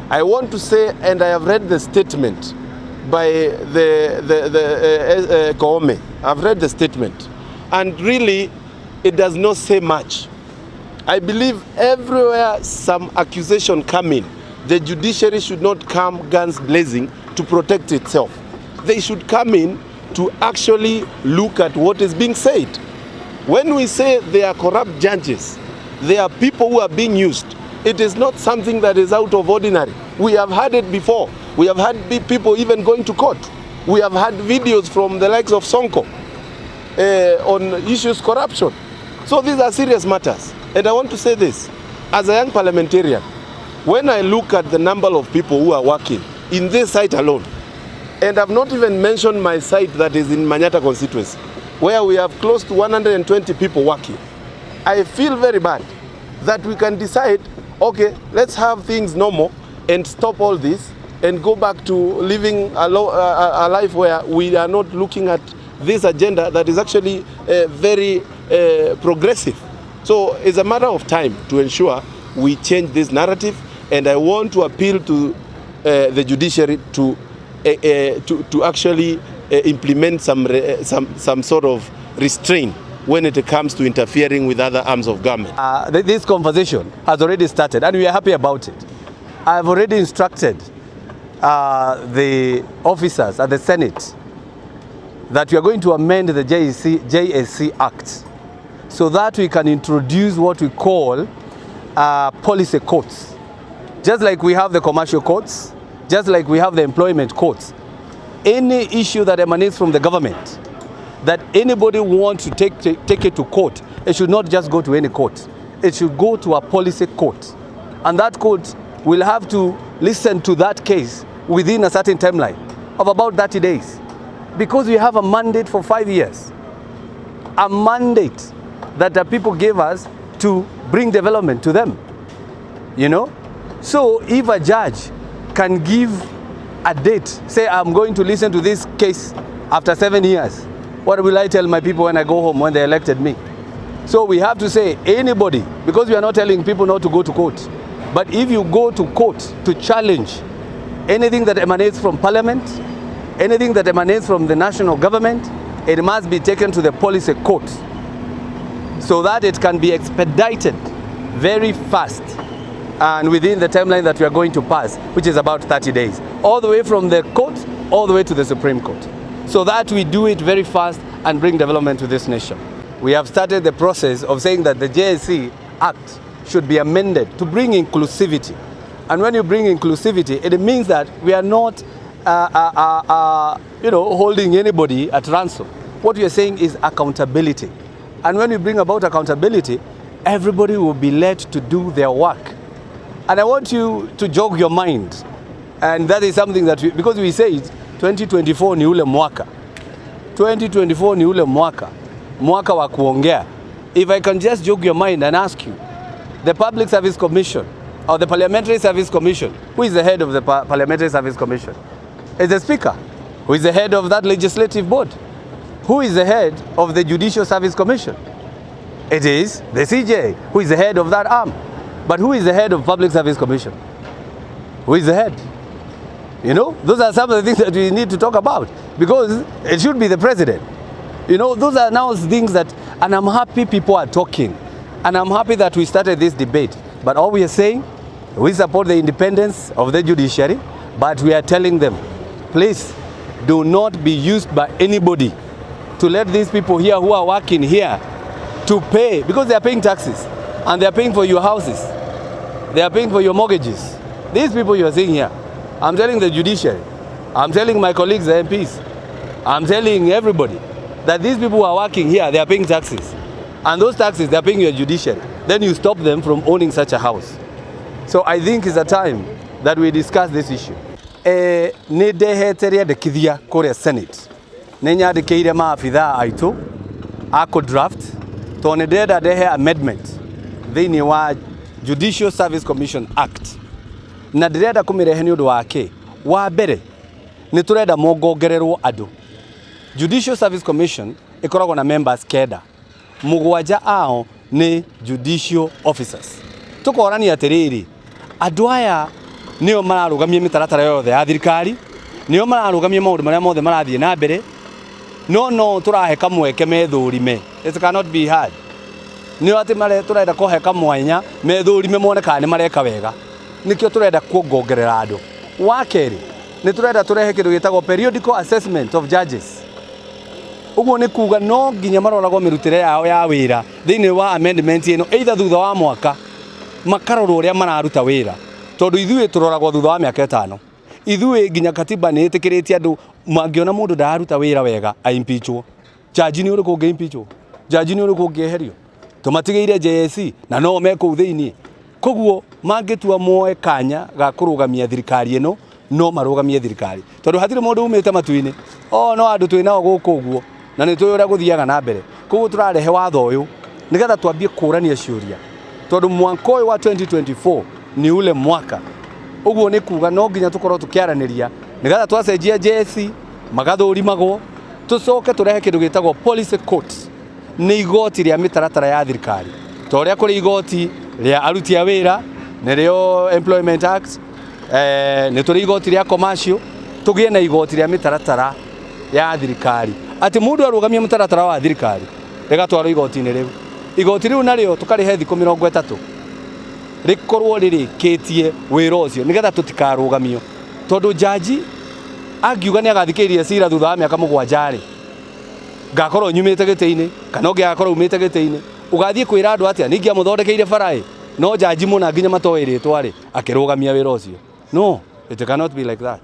I want to say, and I have read the statement by the Koome. I've read the statement, and really, it does not say much. I believe everywhere some accusation come in, the judiciary should not come guns blazing to protect itself. They should come in to actually look at what is being said. When we say they are corrupt judges, they are people who are being used. It is not something that is out of ordinary. We have had it before. We have had people even going to court. We have had videos from the likes of Sonko on issues corruption. So these are serious matters. And I want to say this, as a young parliamentarian, when I look at the number of people who are working in this site alone, and I've not even mentioned my site that is in Manyata constituency, where we have close to 120 people working, I feel very bad that we can decide, okay, let's have things normal and stop all this and go back to living a life where we are not looking at this agenda that is actually very progressive. So it's a matter of time to ensure we change this narrative, and I want to appeal to the judiciary to actually implement some sort of restraint when it comes to interfering with other arms of government. This conversation has already started, and we are happy about it. I have already instructed the officers at the Senate that we are going to amend the JSC Act so that we can introduce what we call policy courts. Just like we have the commercial courts, just like we have the employment courts. Any issue that emanates from the government, that anybody wants to take it to court, it should not just go to any court. It should go to a policy court. And that court will have to listen to that case within a certain timeline of about 30 days. Because we have a mandate for 5 years. A mandate that the people gave us to bring development to them. You know? So if a judge can give a date, say I'm going to listen to this case after 7 years, what will I tell my people when I go home when they elected me? So we have to say anybody, because we are not telling people not to go to court, but if you go to court to challenge anything that emanates from parliament, anything that emanates from the national government, it must be taken to the policy court so that it can be expedited very fast and within the timeline that we are going to pass, which is about 30 days, all the way from the court, all the way to the Supreme Court, so that we do it very fast and bring development to this nation. We have started the process of saying that the JSC Act should be amended to bring inclusivity. And when you bring inclusivity, it means that we are not holding anybody at ransom. What we are saying is accountability. And when we bring about accountability, everybody will be led to do their work. And I want you to jog your mind. And that is something that because we say it, 2024 ni ule mwaka. 2024 ni ule mwaka. Mwaka wa kuongea. If I can just jog your mind and ask you, the Public Service Commission or the Parliamentary Service Commission, who is the head of the Parliamentary Service Commission? Is the Speaker, who is the head of that legislative board. Who is the head of the Judicial Service Commission? It is the CJ, who is the head of that arm. But who is the head of Public Service Commission? Who is the head? You know, those are some of the things that we need to talk about, because it should be the president. You know, those are now things that, and I'm happy people are talking. And I'm happy that we started this debate. But all we are saying, we support the independence of the judiciary, but we are telling them, please do not be used by anybody to let these people here who are working here to pay, because they are paying taxes and they are paying for your houses. They are paying for your mortgages. These people you are seeing here, I'm telling the judiciary, I'm telling my colleagues, the MPs, I'm telling everybody that these people who are working here, they are paying taxes. And those taxes, they are paying your judiciary. Then you stop them from owning such a house. So I think it's a time that we discuss this issue. Nideheteria de kithia kore Senate. Nenya de keire maafitha aitu ako draft to nideda dehe amendment thini wa Judicial Service Commission Act. Na direda kumirehe ni undu wake wa mbere ni tureda mongongererwo andu. Judicial Service Commission ikoragwo na members kenda. Mugwanja ao ni judicial officers. Tukorani atiriri, andu aya nio mararugamia mitaratara yothe ya thirikari, nio mararugamia maundu maria mothe marathie na mbere. No turahe kamweke methurime. It cannot be hard. Nio ati turenda kuhe kamwanya methurime mone kana ni mareka wega. Nikio turenda kuongongerera andu. Wa keri ni turenda turehe kindu gitagwo periodical assessment of judges. Uguo ni kuga no nginya maroragwo mirutire yao ya wira thiini wa amendment ino either thutha wa mwaka makarorwo uria mararuta wira, tondu ithuĩ turoragwo thutha wa miaka 5. Ithuĩ nginya katiba ni itikiritie andu mangiona mundu ndaruta wira wega aimpeachwo. Jaji ni uriku ungi impeachwo, jaji ni uriku ungieherio. Tumatigeire JSC na no meko thiini. Koguo mangitua moe kanya ga kurugamia thirikari ino no marugamie thirikari, tondu hatire mundu umite matuini no andu twinao guku uguo na ni twi uria guthiaga na mbere. Koguo turarehe watho uyu nigetha twambie kurania ciuria, tondu mwaka uyu wa 2024 ni ule mwaka. Uguo ni kuga no nginya tukorwo tukiaraniria nigetha twacenjia JSC magathurimagwo, tucoke turehe kindu gitagwo policy court. Ni igoti ria mitaratara ya thirikari, to ria kuri igoti ria aruti a wira nirio Employment Act, ni turi igoti ria commercial, tugie na igoti ria mitaratara ya thirikari. Ati mundu arugamia mutaratara wa thirikari rigatwarwo igoti-ini riu, igoti riu nario tukarihe thiku 30 rikorwo ririkitie wira ucio nigetha tutikarugamio, tondu jaji angiuga ni agathikiriria cira thutha wa miaka 7 ngakorwo nyumite giti-ini kana ungiakorwo umite giti-ini ugathie kwira andu atia ningia muthondekeire barai, no jaji muna nginya matoiritwa ri akirugamia wira ucio. No, it cannot be like that.